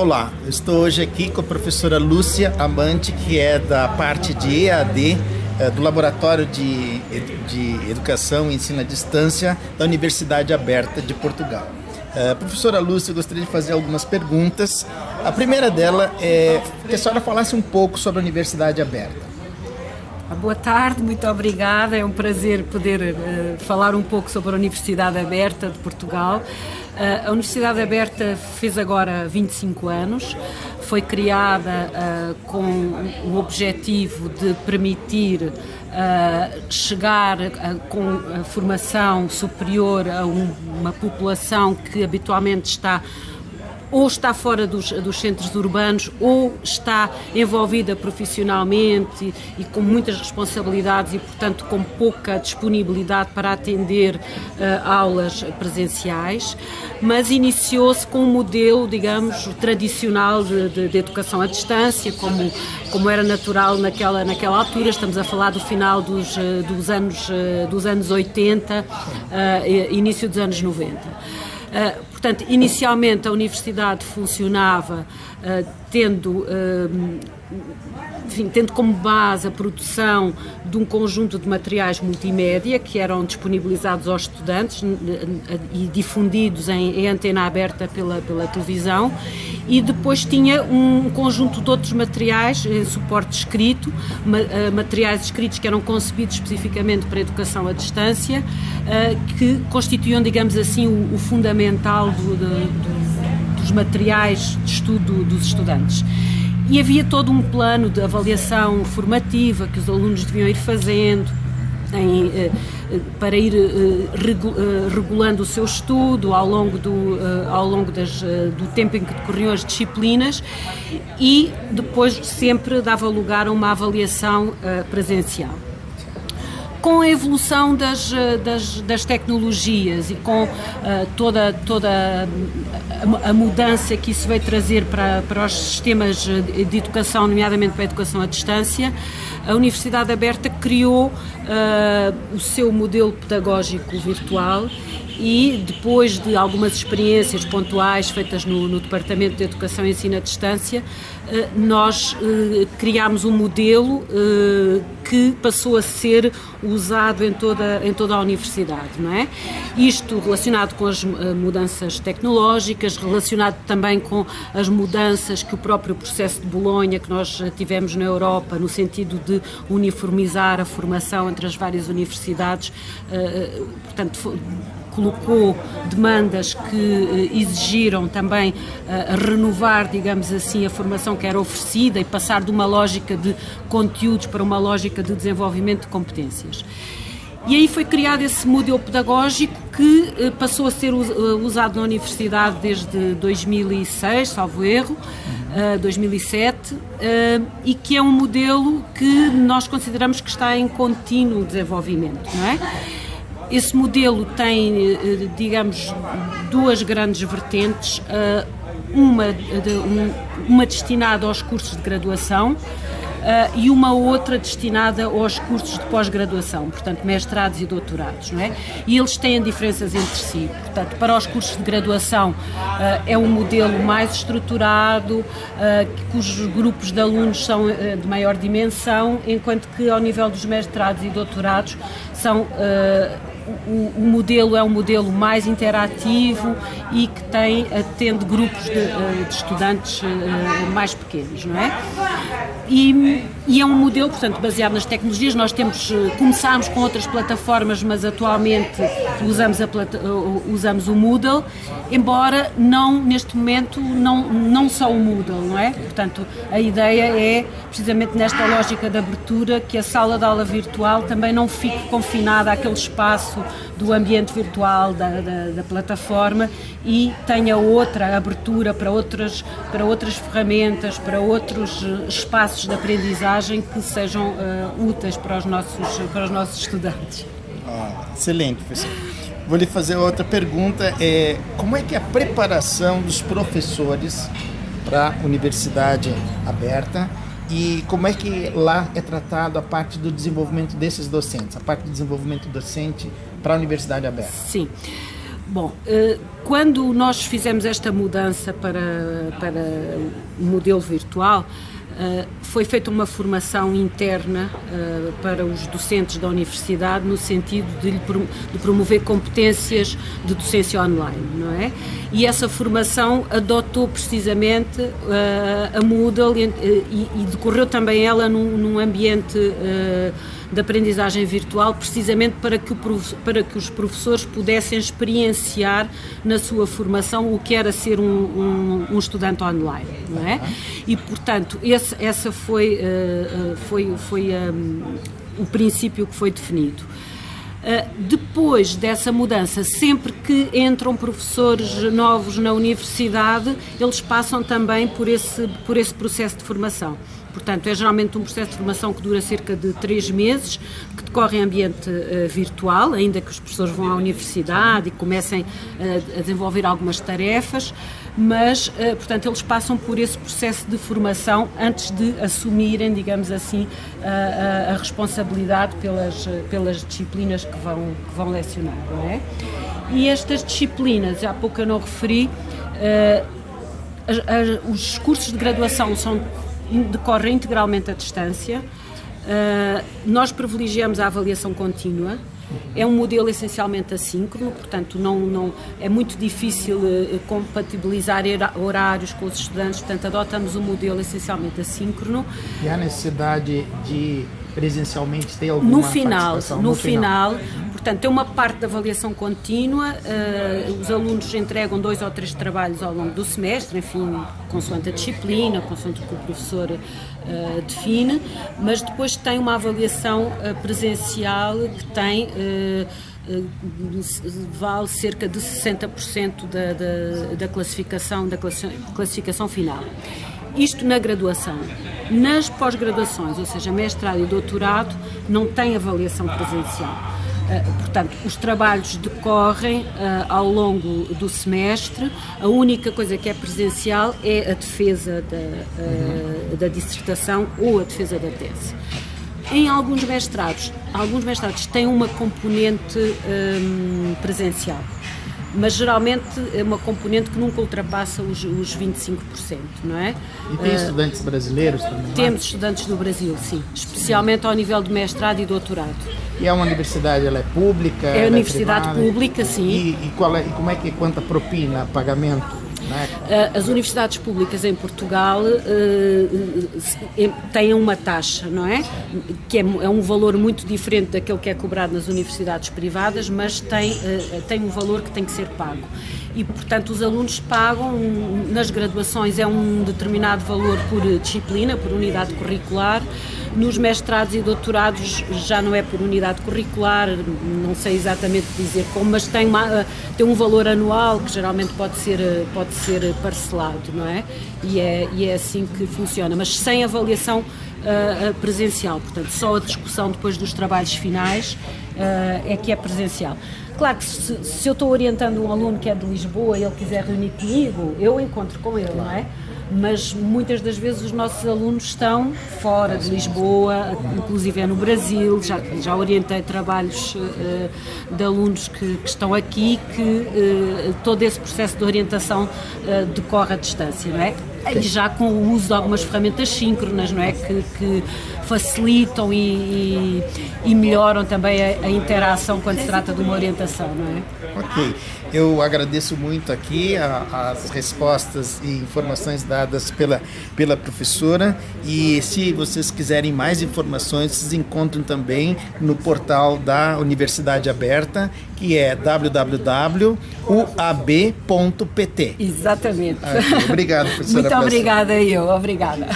Olá, eu estou hoje aqui com a professora Lúcia Amante, que é da parte de EAD, do Laboratório de Educação e Ensino à Distância da Universidade Aberta de Portugal. Professora Lúcia, eu gostaria de fazer algumas perguntas. A primeira dela é que a senhora falasse um pouco sobre a Universidade Aberta. Boa tarde, muito obrigada. É um prazer poder falar um pouco sobre a Universidade Aberta de Portugal. A Universidade Aberta fez agora 25 anos, foi criada com o objetivo de permitir chegar com a formação superior a uma população que habitualmente está fora dos centros urbanos ou está envolvida profissionalmente e com muitas responsabilidades e, portanto, com pouca disponibilidade para atender aulas presenciais, mas iniciou-se com um modelo, digamos, tradicional de educação à distância, como era natural naquela altura. Estamos a falar do final dos anos 80, início dos anos 90. Portanto, inicialmente a universidade funcionava tendo como base a produção de um conjunto de materiais multimédia que eram disponibilizados aos estudantes e difundidos em antena aberta pela televisão, e depois tinha um conjunto de outros materiais, suporte escrito, materiais escritos que eram concebidos especificamente para a educação à distância, que constituíam, digamos assim, o fundamental dos materiais de estudo dos estudantes. E havia todo um plano de avaliação formativa que os alunos deviam ir fazendo para ir regulando o seu estudo ao longo do tempo em que decorriam as disciplinas, e depois sempre dava lugar a uma avaliação presencial. Com a evolução das tecnologias e com toda a mudança que isso veio trazer para os sistemas de educação, nomeadamente para a educação à distância, a Universidade Aberta criou o seu modelo pedagógico virtual, e depois de algumas experiências pontuais feitas no Departamento de Educação e Ensino à Distância, nós criámos um modelo que passou a ser usado em toda a universidade, não é? Isto relacionado com as mudanças tecnológicas, relacionado também com as mudanças que o próprio processo de Bolonha que nós tivemos na Europa, no sentido de uniformizar a formação entre as várias universidades, portanto, colocou demandas que exigiram também renovar, digamos assim, a formação que era oferecida e passar de uma lógica de conteúdos para uma lógica de desenvolvimento de competências. E aí foi criado esse modelo pedagógico que passou a ser usado na universidade desde 2006, salvo erro, 2007, e que é um modelo que nós consideramos que está em contínuo desenvolvimento, não é? Esse modelo tem, digamos, duas grandes vertentes, uma destinada aos cursos de graduação e uma outra destinada aos cursos de pós-graduação, portanto, mestrados e doutorados, não é? E eles têm diferenças entre si. Portanto, para os cursos de graduação é um modelo mais estruturado, cujos grupos de alunos são de maior dimensão, enquanto que ao nível dos mestrados e doutorados o modelo é um modelo mais interativo e que atende grupos de estudantes mais pequenos, não é? E é um modelo, portanto, baseado nas tecnologias. Nós começámos com outras plataformas, mas atualmente usamos o Moodle, embora neste momento não só o Moodle, não é? Portanto, a ideia é, precisamente nesta lógica de abertura, que a sala de aula virtual também não fique confinada àquele espaço do ambiente virtual da plataforma e tenha outra abertura para outras ferramentas, para outros espaços de aprendizagem que sejam úteis para os nossos estudantes. Excelente, professor. Vou lhe fazer outra pergunta. Como é que é a preparação dos professores para a Universidade Aberta e como é que lá é tratado a parte do desenvolvimento desses docentes, a parte do desenvolvimento docente para a Universidade Aberta? Sim. Bom, quando nós fizemos esta mudança para o modelo virtual, foi feita uma formação interna para os docentes da universidade no sentido de promover competências de docência online, não é? E essa formação adotou precisamente a Moodle e decorreu também ela num ambiente de aprendizagem virtual, precisamente para que os professores pudessem experienciar na sua formação o que era ser um estudante online, não é? E, portanto, essa foi o princípio que foi definido. Depois dessa mudança, sempre que entram professores novos na universidade, eles passam também por esse processo de formação. Portanto, é geralmente um processo de formação que dura cerca de 3 meses, que decorre em ambiente virtual, ainda que os professores vão à universidade e comecem a desenvolver algumas tarefas, mas, portanto, eles passam por esse processo de formação antes de assumirem, digamos assim, a responsabilidade pelas disciplinas que vão lecionar, não é? E estas disciplinas, há pouco eu não referi, os cursos de graduação decorrem integralmente à distância. Nós privilegiamos a avaliação contínua. É um modelo essencialmente assíncrono, portanto não é muito difícil compatibilizar horários com os estudantes, portanto adotamos um modelo essencialmente assíncrono. E há necessidade de presencialmente ter alguma participação? No final, portanto, tem uma parte de avaliação contínua, os alunos entregam 2 ou 3 trabalhos ao longo do semestre, enfim, consoante a disciplina, consoante o que o professor define, mas depois tem uma avaliação presencial que tem vale cerca de 60% da classificação final. Isto na graduação. Nas pós-graduações, ou seja, mestrado e doutorado, não tem avaliação presencial. Portanto, os trabalhos decorrem ao longo do semestre. A única coisa que é presencial é a defesa da dissertação ou a defesa da tese. Em alguns mestrados têm uma componente presencial, mas geralmente é uma componente que nunca ultrapassa os 25%, não é? E tem estudantes brasileiros também? Temos estudantes do Brasil, sim, especialmente ao nível de mestrado e doutorado. E a universidade, ela é pública? É universidade pública, sim. E como é que quanto a propina, pagamento? As universidades públicas em Portugal têm uma taxa, não é? Que é um valor muito diferente daquele que é cobrado nas universidades privadas, mas tem um valor que tem que ser pago. E, portanto, os alunos pagam, nas graduações é um determinado valor por disciplina, por unidade curricular. Nos mestrados e doutorados já não é por unidade curricular, não sei exatamente dizer como, mas tem um valor anual que geralmente pode ser parcelado, não é? E é assim que funciona, mas sem avaliação presencial, portanto só a discussão depois dos trabalhos finais é que é presencial. Claro que se eu estou orientando um aluno que é de Lisboa e ele quiser reunir comigo, eu encontro com ele, não é? Mas muitas das vezes os nossos alunos estão fora de Lisboa, inclusive é no Brasil, já orientei trabalhos de alunos que estão aqui, que todo esse processo de orientação decorre à distância, não é? E já com o uso de algumas ferramentas síncronas, não é? Que facilitam e melhoram também a interação quando se trata de uma orientação, não é? Ok, eu agradeço muito aqui as respostas e informações dadas pela professora, e se vocês quiserem mais informações, vocês encontram também no portal da Universidade Aberta, que é www.uab.pt. Exatamente. Obrigado, professora. Muito obrigada, obrigada.